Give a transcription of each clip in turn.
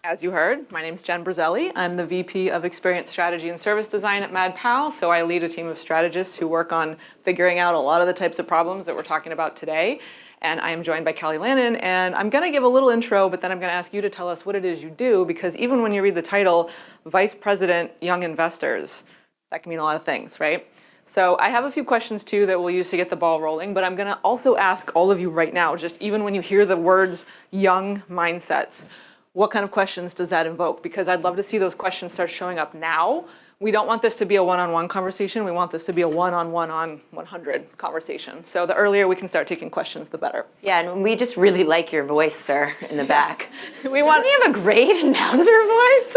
As you heard, my name is Jen Briselli. I'm the VP of Experience Strategy and Service Design at MadPal, so I lead a team of strategists who work on figuring out a lot of the types of problems that we're talking about today. And I am joined by Kelly Lannan, and I'm going to give a little intro, but then I'm going to ask you to tell us what it is you do, because even when you read the title, Vice President, Young Investors, that can mean a lot of things, right? So I have a few questions too that we'll use to get the ball rolling, but I'm going to also ask all of you right now, just even when you hear the words young mindsets, what kind of questions does that invoke? Because I'd love to see those questions start showing up now. We don't want this to be a one-on-one conversation. We want this to be a one-on-one on 100 conversation. So the earlier we can start taking questions, the better. Yeah, and we just really like your voice, sir, in the back. Doesn't he have a great announcer voice?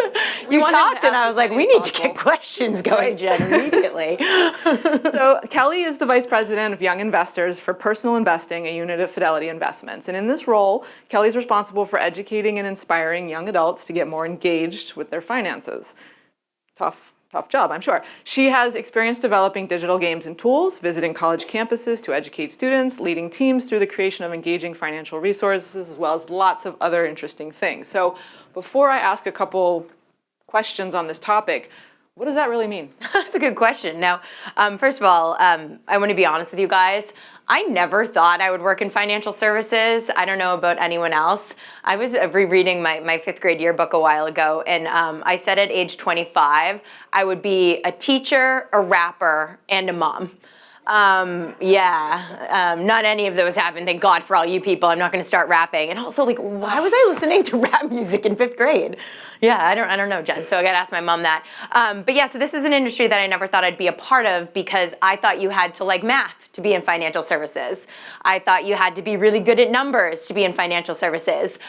You talked and I was like, we need to get questions going, Jen, immediately. So Kelly is the Vice President of Young Investors for Personal Investing, a unit of Fidelity Investments. And in this role, Kelly's responsible for educating and inspiring young adults to get more engaged with their finances. Tough job, I'm sure. She has experience developing digital games and tools, visiting college campuses to educate students, leading teams through the creation of engaging financial resources, as well as lots of other interesting things. So before I ask a couple questions on this topic, what does that really mean? That's a good question. Now, first of all, I want to be honest with you guys. I never thought I would work in financial services. I don't know about anyone else. I was rereading my fifth grade yearbook a while ago, and I said at age 25, I would be a teacher, a rapper, and a mom. Not any of those happened. Thank God for all you people. I'm not going to start rapping. And also, like, why was I listening to rap music in fifth grade? Yeah, I don't know, Jen. So I got to ask my mom that. But yeah, so this is an industry that I never thought I'd be a part of because I thought you had to like math to be in financial services. I thought you had to be really good at numbers to be in financial services.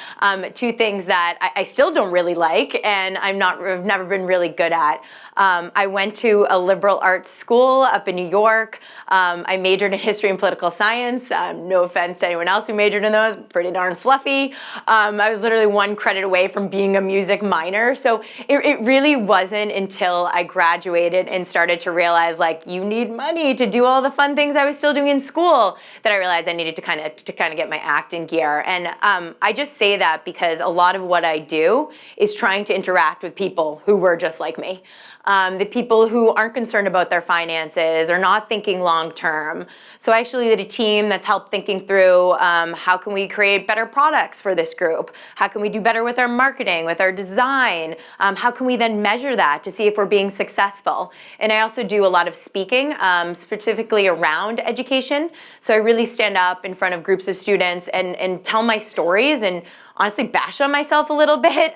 Two things that I still don't really like and I've never been really good at. I went to a liberal arts school up in New York. I majored in history and political science. No offense to anyone else who majored in those, pretty darn fluffy. I was literally one credit away from being a music minor. So it really wasn't until I graduated and started to realize like you need money to do all the fun things I was still doing in school that I realized I needed to kind of get my act in gear. And I just say that because a lot of what I do is trying to interact with people who were just like me. The people who aren't concerned about their finances or not thinking long term. So I actually lead a team that's helped thinking through how can we create better products for this group? How can we do better with our marketing, with our design? How can we then measure that to see if we're being successful? And I also do a lot of speaking, specifically around education. So I really stand up in front of groups of students and tell my stories and honestly bash on myself a little bit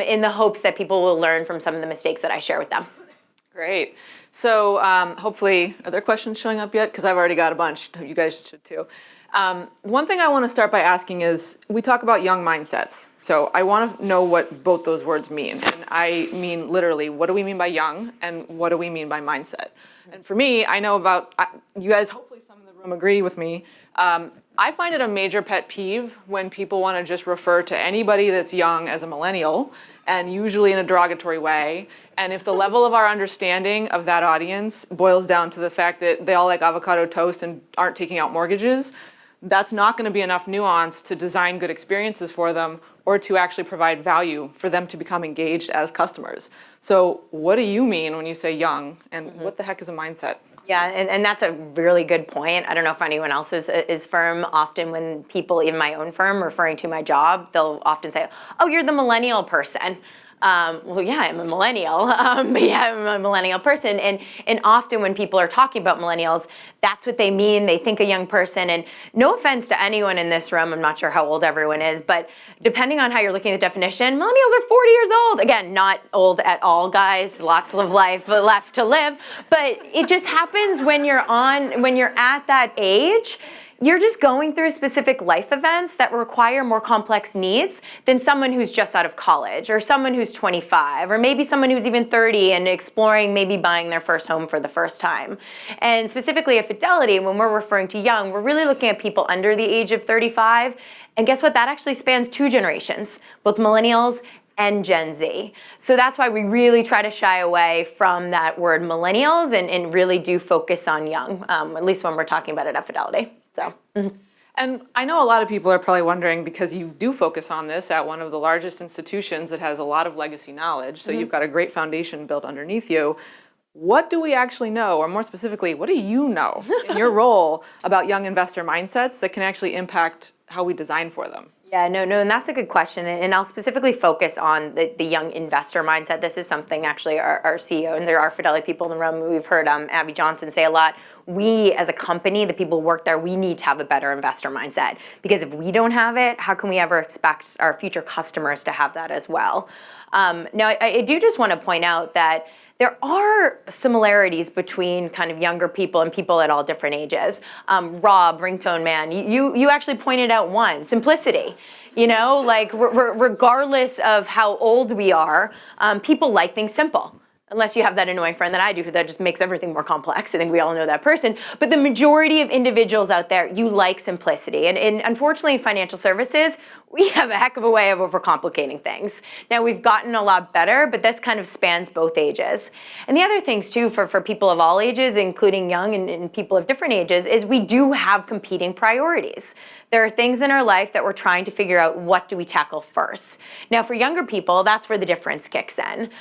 in the hopes that people will learn from some of the mistakes that I share with them. Great. So hopefully, are there questions showing up yet? Because I've already got a bunch. You guys should too. One thing I want to start by asking is, we talk about young mindsets. So I want to know what both those words mean. And I mean literally, what do we mean by young and what do we mean by mindset? And for me, I know about, you guys, hopefully some in the room agree with me. I find it a major pet peeve when people want to just refer to anybody that's young as a millennial, and usually in a derogatory way. And if the level of our understanding of that audience boils down to the fact that they all like avocado toast and aren't taking out mortgages, that's not going to be enough nuance to design good experiences for them or to actually provide value for them to become engaged as customers. So what do you mean when you say young, and what the heck is a mindset? Yeah, and that's a really good point. I don't know if anyone else is firm. Often when people, even my own firm, referring to my job, they'll often say, oh, you're the millennial person. Well, yeah, I'm a millennial, but yeah, I'm a millennial person. And often when people are talking about millennials, that's what they mean. They think a young person. And no offense to anyone in this room, I'm not sure how old everyone is, but depending on how you're looking at the definition, millennials are 40 years old. Again, not old at all, guys. Lots of life left to live. But it just happens when you're at that age. You're just going through specific life events that require more complex needs than someone who's just out of college or someone who's 25 or maybe someone who's even 30 and exploring maybe buying their first home for the first time. And specifically at Fidelity, when we're referring to young, we're really looking at people under the age of 35. And guess what? That actually spans two generations, both millennials and Gen Z. So that's why we really try to shy away from that word millennials and really do focus on young, at least when we're talking about it at Fidelity. So. And I know a lot of people are probably wondering, because you do focus on this at one of the largest institutions that has a lot of legacy knowledge, so you've got a great foundation built underneath you. What do we actually know, or more specifically, what do you know in your role about young investor mindsets that can actually impact how we design for them? Yeah, no, and that's a good question. And I'll specifically focus on the young investor mindset. This is something actually our CEO, and there are Fidelity people in the room, we've heard Abby Johnson say a lot. We as a company, the people who work there, we need to have a better investor mindset. Because if we don't have it, how can we ever expect our future customers to have that as well? Now, I do just want to point out that there are similarities between kind of younger people and people at all different ages. Rob, Ringtone Man, you actually pointed out one, simplicity. You know, like regardless of how old we are, people like things simple. Unless you have that annoying friend that I do that just makes everything more complex. I think we all know that person. But the majority of individuals out there, you like simplicity. And unfortunately, in financial services, we have a heck of a way of overcomplicating things. Now, we've gotten a lot better, but this kind of spans both ages. And the other things, too, for people of all ages, including young and people of different ages, is we do have competing priorities. There are things in our life that we're trying to figure out, what do we tackle first? Now, for younger people, that's where the difference kicks in,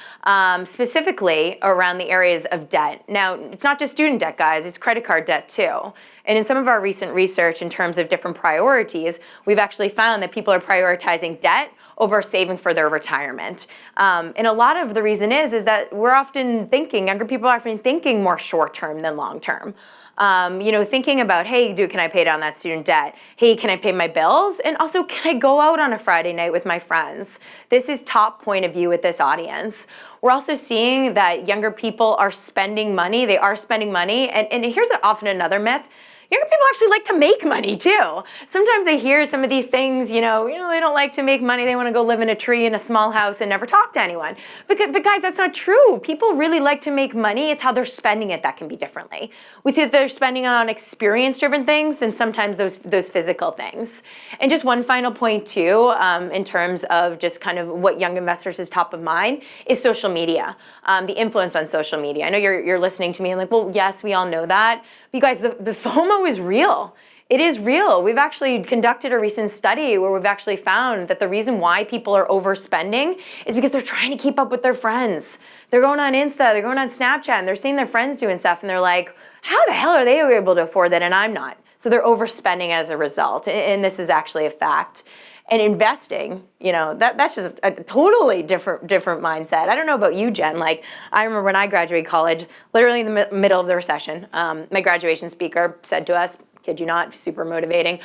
specifically around the areas of debt. Now, it's not just student debt, guys, it's credit card debt too. And in some of our recent research in terms of different priorities, we've actually found that people are prioritizing debt over saving for their retirement. And a lot of the reason is that we're often thinking, younger people are often thinking more short-term than long-term. Thinking about, hey, can I pay down that student debt? Hey, can I pay my bills? And also, can I go out on a Friday night with my friends? This is top point of view with this audience. We're also seeing that younger people are spending money. They are spending money. And here's often another myth. Younger people actually like to make money too. Sometimes I hear some of these things, they don't like to make money. They want to go live in a tree in a small house and never talk to anyone. But guys, that's not true. People really like to make money. It's how they're spending it that can be differently. We see that they're spending on experience-driven things than sometimes those physical things. And just one final point too, in terms of just kind of what young investors is top of mind, is social media, the influence on social media. I know you're listening to me and like, well, yes, we all know that. But you guys, the FOMO is real. It is real. We've actually conducted a recent study where we've actually found that the reason why people are overspending is because they're trying to keep up with their friends. They're going on Insta, they're going on Snapchat, and they're seeing their friends doing stuff, and they're like, how the hell are they able to afford that and I'm not? So they're overspending as a result, and this is actually a fact. And investing, that's just a totally different mindset. I don't know about you, Jen. Like, I remember when I graduated college, literally in the middle of the recession, my graduation speaker said to us, kid you not, super motivating,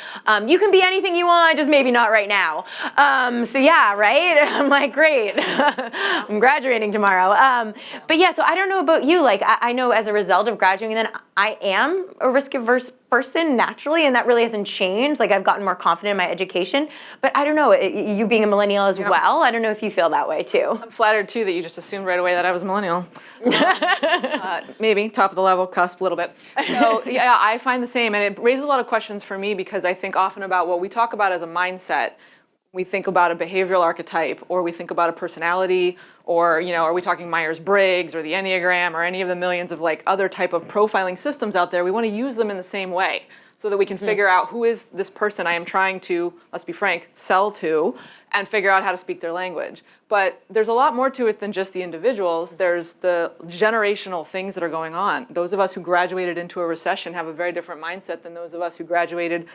you can be anything you want, just maybe not right now. So yeah, right? I'm like, great. I'm graduating tomorrow. But yeah, so I don't know about you. Like, I know as a result of graduating, then I am a risk-averse person naturally, and that really hasn't changed. Like, I've gotten more confident in my education. But I don't know, you being a millennial as well, I don't know if you feel that way too. I'm flattered too that you just assumed right away that I was a millennial. Maybe top of the level, cusp a little bit. So yeah, I find the same, and it raises a lot of questions for me because I think often about what we talk about as a mindset. We think about a behavioral archetype, or we think about a personality, or are we talking Myers-Briggs or the Enneagram or any of the millions of like other type of profiling systems out there? We want to use them in the same way so that we can figure out who is this person I am trying to, let's be frank, sell to, and figure out how to speak their language. But there's a lot more to it than just the individuals. There's the generational things that are going on. Those of us who graduated into a recession have a very different mindset than those of us who graduated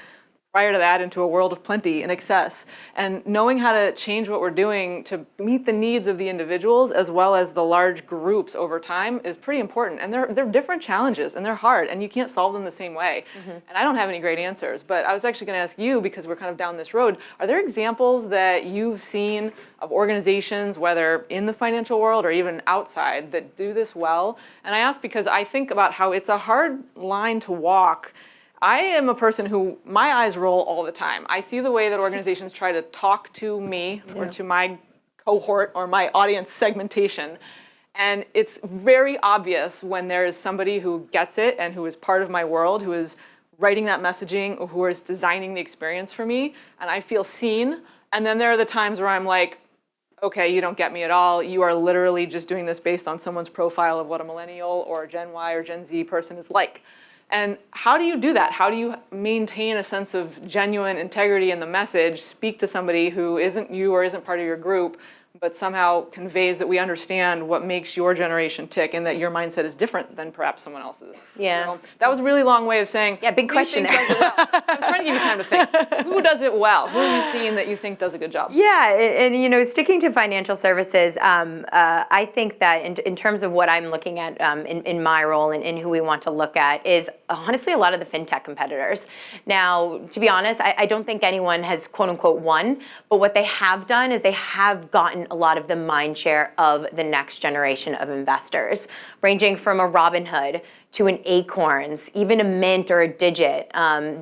prior to that into a world of plenty and excess. And knowing how to change what we're doing to meet the needs of the individuals as well as the large groups over time is pretty important. And they're different challenges, and they're hard, and you can't solve them the same way. And I don't have any great answers, but I was actually going to ask you, because we're kind of down this road, are there examples that you've seen of organizations, whether in the financial world or even outside, that do this well? And I ask because I think about how it's a hard line to walk. I am a person who, my eyes roll all the time. I see the way that organizations try to talk to me or to my cohort or my audience segmentation. And it's very obvious when there is somebody who gets it and who is part of my world, who is writing that messaging, or who is designing the experience for me, and I feel seen. And then there are the times where I'm like, okay, you don't get me at all. You are literally just doing this based on someone's profile of what a millennial or Gen Y or Gen Z person is like. And how do you do that? How do you maintain a sense of genuine integrity in the message, speak to somebody who isn't you or isn't part of your group, but somehow conveys that we understand what makes your generation tick and that your mindset is different than perhaps someone else's? Yeah. So that was a really long way of saying, yeah, big question there. I was trying to give you time to think. Who does it well? Who have you seen that you think does a good job? Yeah, and sticking to financial services, I think that in terms of what I'm looking at in my role and in who we want to look at is honestly a lot of the fintech competitors. Now, to be honest, I don't think anyone has quote unquote won, but what they have done is they have gotten a lot of the mind share of the next generation of investors, ranging from a Robinhood to an Acorns, even a Mint or a Digit.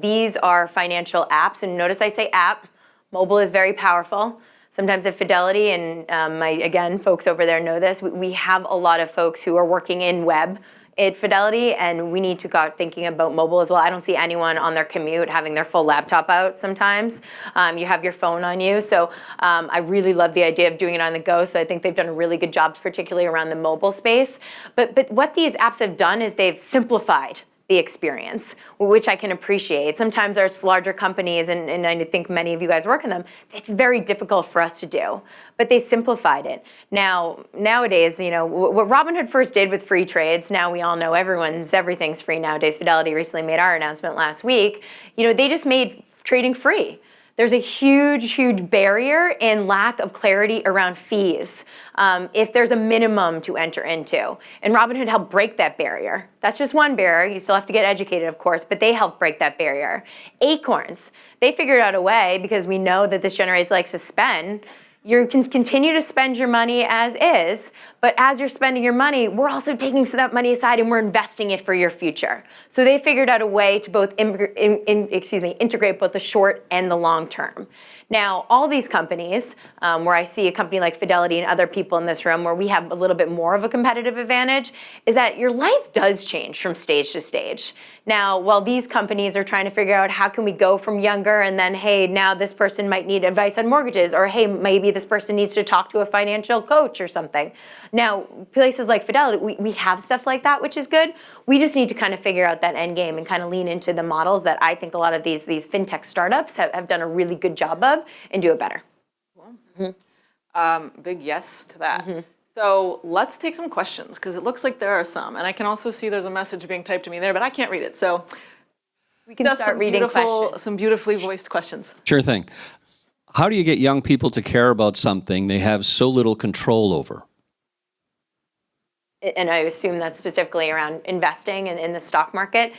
These are financial apps, and notice I say app. Mobile is very powerful. Sometimes at Fidelity, and folks over there know this, we have a lot of folks who are working in web at Fidelity, and we need to go thinking about mobile as well. I don't see anyone on their commute having their full laptop out sometimes. You have your phone on you. So I really love the idea of doing it on the go. So I think they've done a really good job, particularly around the mobile space. But what these apps have done is they've simplified the experience, which I can appreciate. Sometimes there's larger companies, and I think many of you guys work in them, it's very difficult for us to do, but they simplified it. Nowadays, what Robinhood first did with free trades, now we all know everything's free nowadays. Fidelity recently made our announcement last week. They just made trading free. There's a huge barrier and lack of clarity around fees if there's a minimum to enter into. And Robinhood helped break that barrier. That's just one barrier. You still have to get educated, of course, but they helped break that barrier. Acorns, they figured out a way, because we know that this generation likes to spend. You can continue to spend your money as is, but as you're spending your money, we're also taking some of that money aside and we're investing it for your future. So they figured out a way to both integrate both the short and the long term. Now, all these companies, where I see a company like Fidelity and other people in this room where we have a little bit more of a competitive advantage, is that your life does change from stage to stage. Now, while these companies are trying to figure out how can we go from younger and then, hey, now this person might need advice on mortgages, or hey, maybe this person needs to talk to a financial coach or something. Now, places like Fidelity, we have stuff like that, which is good. We just need to kind of figure out that end game and kind of lean into the models that I think a lot of these fintech startups have done a really good job of and do it better. Big yes to that. So let's take some questions, because it looks like there are some. And I can also see there's a message being typed to me there, but I can't read it. So we can start reading questions. Some beautifully voiced questions. Sure thing. How do you get young people to care about something they have so little control over? And I assume that's specifically around investing in the stock market.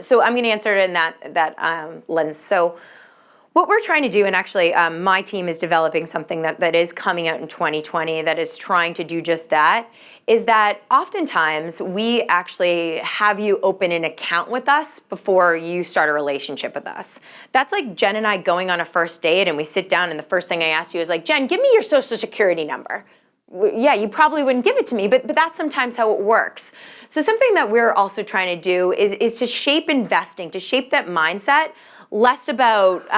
So I'm going to answer it in that lens. So what we're trying to do, and actually my team is developing something that is coming out in 2020 that is trying to do just that, is that oftentimes we actually have you open an account with us before you start a relationship with us. That's like Jen and I going on a first date, and we sit down and the first thing I ask you is like, Jen, give me your social security number. Yeah, you probably wouldn't give it to me, but that's sometimes how it works. So something that we're also trying to do is to shape investing, to shape that mindset, less about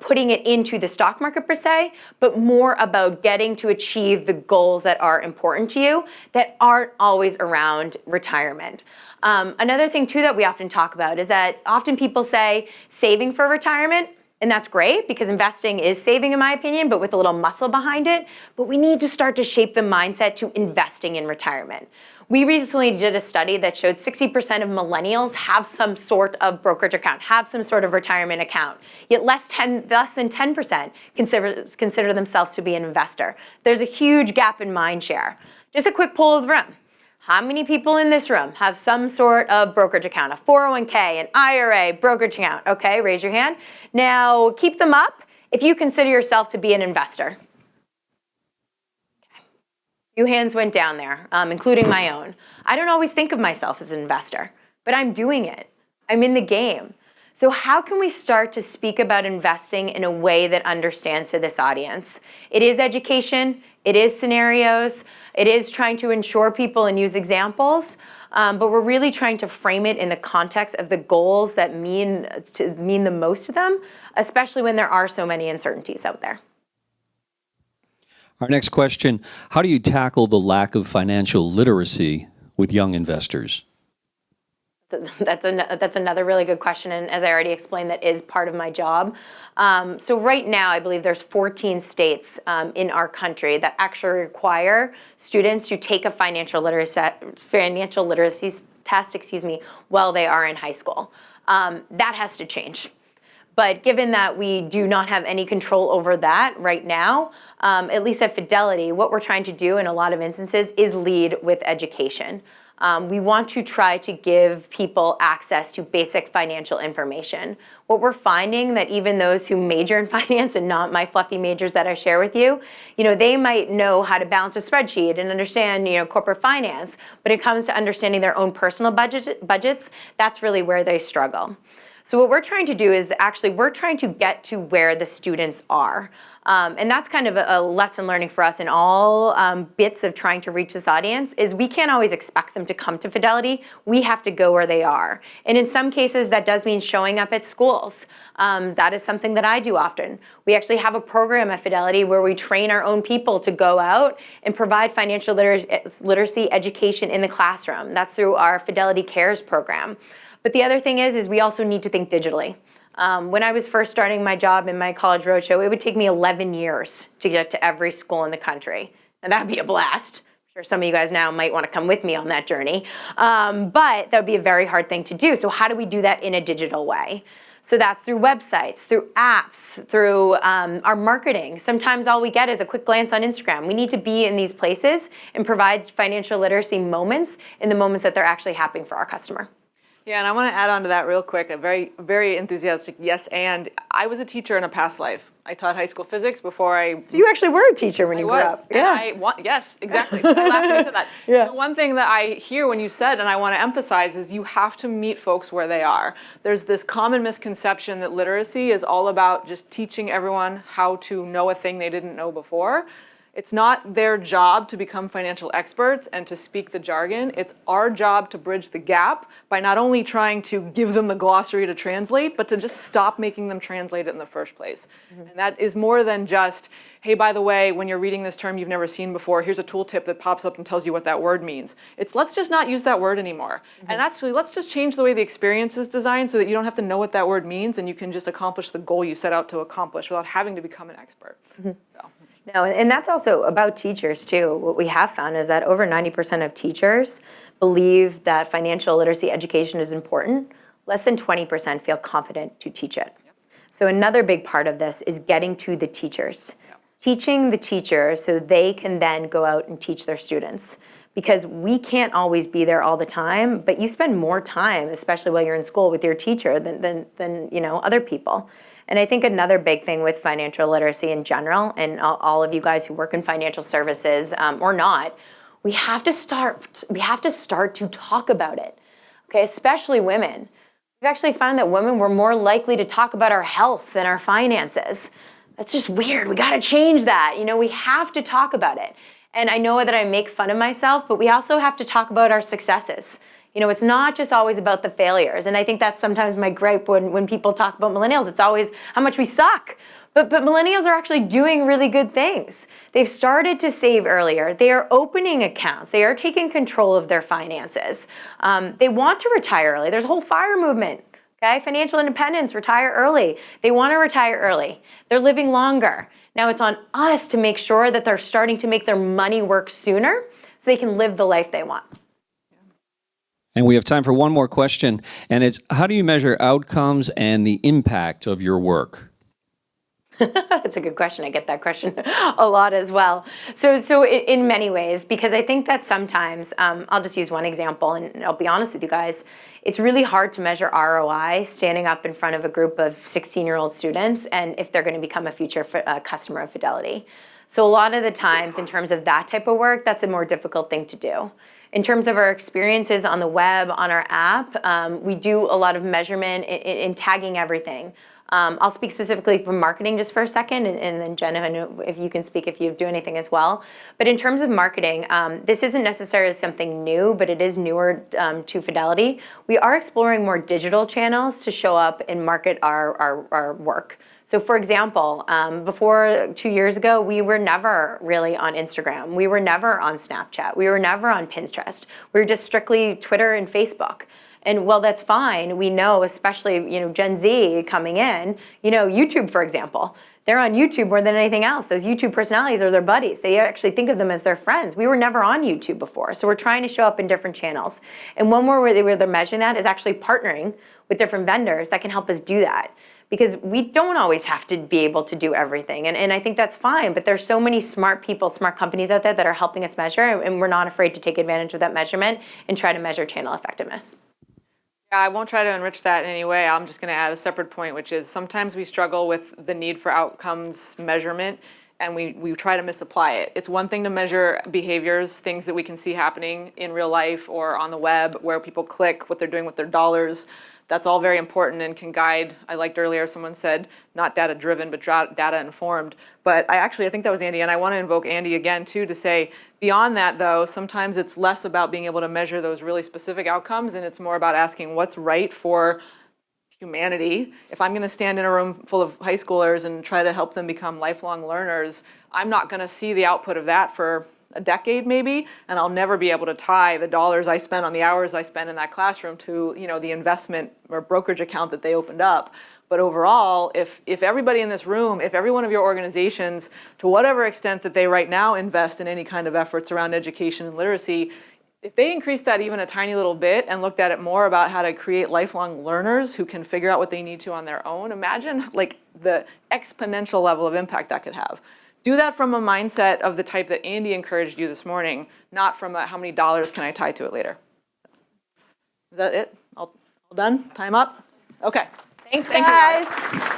putting it into the stock market per se, but more about getting to achieve the goals that are important to you that aren't always around retirement. Another thing too that we often talk about is that often people say saving for retirement. And that's great, because investing is saving, in my opinion, but with a little muscle behind it. But we need to start to shape the mindset to investing in retirement. We recently did a study that showed 60% of millennials have some sort of brokerage account, have some sort of retirement account. Yet less than 10% consider themselves to be an investor. There's a huge gap in mind share. Just a quick poll of the room. How many people in this room have some sort of brokerage account, a 401k, an IRA, brokerage account? Okay, raise your hand. Now, keep them up if you consider yourself to be an investor. Okay. Few hands went down there, including my own. I don't always think of myself as an investor, but I'm doing it. I'm in the game. So how can we start to speak about investing in a way that understands to this audience? It is education, it is scenarios, it is trying to ensure people and use examples, but we're really trying to frame it in the context of the goals that mean the most to them, especially when there are so many uncertainties out there. Our next question, how do you tackle the lack of financial literacy with young investors? That's another really good question, and as I already explained, that is part of my job. So right now, I believe there's 14 states in our country that actually require students to take a financial literacy test, while they are in high school. That has to change. But given that we do not have any control over that right now, at least at Fidelity, what we're trying to do in a lot of instances is lead with education. We want to try to give people access to basic financial information. What we're finding that even those who major in finance and not my fluffy majors that I share with you, they might know how to balance a spreadsheet and understand, corporate finance, but it comes to understanding their own personal budgets, that's really where they struggle. So what we're trying to do is we're trying to get to where the students are. And that's kind of a lesson learning for us in all bits of trying to reach this audience is we can't always expect them to come to Fidelity. We have to go where they are. And in some cases, that does mean showing up at schools. That is something that I do often. We actually have a program at Fidelity where we train our own people to go out and provide financial literacy education in the classroom. That's through our Fidelity Cares program. But the other thing is we also need to think digitally. When I was first starting my job in my college roadshow, it would take me 11 years to get to every school in the country. And that would be a blast. I'm sure some of you guys now might want to come with me on that journey. But that would be a very hard thing to do. So how do we do that in a digital way? So that's through websites, through apps, through our marketing. Sometimes all we get is a quick glance on Instagram. We need to be in these places and provide financial literacy moments in the moments that they're actually happening for our customer. Yeah, and I want to add on to that real quick, a very, very enthusiastic yes, and I was a teacher in a past life. I taught high school physics before I... So you actually were a teacher when you grew up. Yeah. Yes, exactly. So I laughed when you said that. Yeah. The one thing that I hear when you said, and I want to emphasize, is you have to meet folks where they are. There's this common misconception that literacy is all about just teaching everyone how to know a thing they didn't know before. It's not their job to become financial experts and to speak the jargon. It's our job to bridge the gap by not only trying to give them the glossary to translate, but to just stop making them translate it in the first place. Mm-hmm. And that is more than just, hey, by the way, when you're reading this term you've never seen before, here's a tooltip that pops up and tells you what that word means. It's let's just not use that word anymore. Mm-hmm. And actually, let's just change the way the experience is designed so that you don't have to know what that word means and you can just accomplish the goal you set out to accomplish without having to become an expert. Mm-hmm. So. No, and that's also about teachers too. What we have found is that over 90% of teachers believe that financial literacy education is important. Less than 20% feel confident to teach it. Yep. So another big part of this is getting to the teachers. Yep. Teaching the teachers so they can then go out and teach their students. Because we can't always be there all the time, but you spend more time, especially while you're in school, with your teacher than other people. And I think another big thing with financial literacy in general, and all of you guys who work in financial services or not, we have to start to talk about it, okay? Especially women. We've actually found that women were more likely to talk about our health than our finances. That's just weird. We got to change that. We have to talk about it. And I know that I make fun of myself, but we also have to talk about our successes. It's not just always about the failures. And I think that's sometimes my gripe when people talk about millennials. It's always how much we suck. But millennials are actually doing really good things. They've started to save earlier. They are opening accounts. They are taking control of their finances. They want to retire early. There's a whole FIRE movement. Okay, financial independence, retire early. They want to retire early. They're living longer. Now it's on us to make sure that they're starting to make their money work sooner so they can live the life they want. And we have time for one more question, and it's how do you measure outcomes and the impact of your work? That's a good question. I get that question a lot as well. So in many ways, because I think that sometimes, I'll just use one example, and I'll be honest with you guys, it's really hard to measure ROI standing up in front of a group of 16-year-old students and if they're going to become a future customer of Fidelity. So a lot of the times in terms of that type of work, that's a more difficult thing to do. In terms of our experiences on the web, on our app, we do a lot of measurement in tagging everything. I'll speak specifically from marketing just for a second, and then Jen, I know if you can speak if you do anything as well. But in terms of marketing, this isn't necessarily something new, but it is newer to Fidelity. We are exploring more digital channels to show up and market our work. So for example, before 2 years ago, we were never really on Instagram. We were never on Snapchat. We were never on Pinterest. We were just strictly Twitter and Facebook. And well, that's fine. We know, especially, Gen Z coming in, YouTube, for example. They're on YouTube more than anything else. Those YouTube personalities are their buddies. They actually think of them as their friends. We were never on YouTube before, so we're trying to show up in different channels. And one more way they're measuring that is actually partnering with different vendors that can help us do that. Because we don't always have to be able to do everything. And I think that's fine, but there's so many smart people, smart companies out there that are helping us measure, and we're not afraid to take advantage of that measurement and try to measure channel effectiveness. Yeah, I won't try to enrich that in any way. I'm just going to add a separate point, which is sometimes we struggle with the need for outcomes measurement, and we try to misapply it. It's one thing to measure behaviors, things that we can see happening in real life or on the web, where people click, what they're doing with their dollars. That's all very important and can guide. I liked earlier someone said not data driven, but data informed. But I think that was Andy, and I want to invoke Andy again too to say, beyond that though, sometimes it's less about being able to measure those really specific outcomes, and it's more about asking what's right for humanity. If I'm going to stand in a room full of high schoolers and try to help them become lifelong learners, I'm not going to see the output of that for a decade maybe, and I'll never be able to tie the dollars I spent on the hours I spent in that classroom to the investment or brokerage account that they opened up. But overall, if everybody in this room, if every one of your organizations, to whatever extent that they right now invest in any kind of efforts around education and literacy, if they increased that even a tiny little bit and looked at it more about how to create lifelong learners who can figure out what they need to on their own, imagine like the exponential level of impact that could have. Do that from a mindset of the type that Andy encouraged you this morning, not from how many dollars can I tie to it later. Is that it? All done? Time up? Okay. Thanks, Thank you, guys.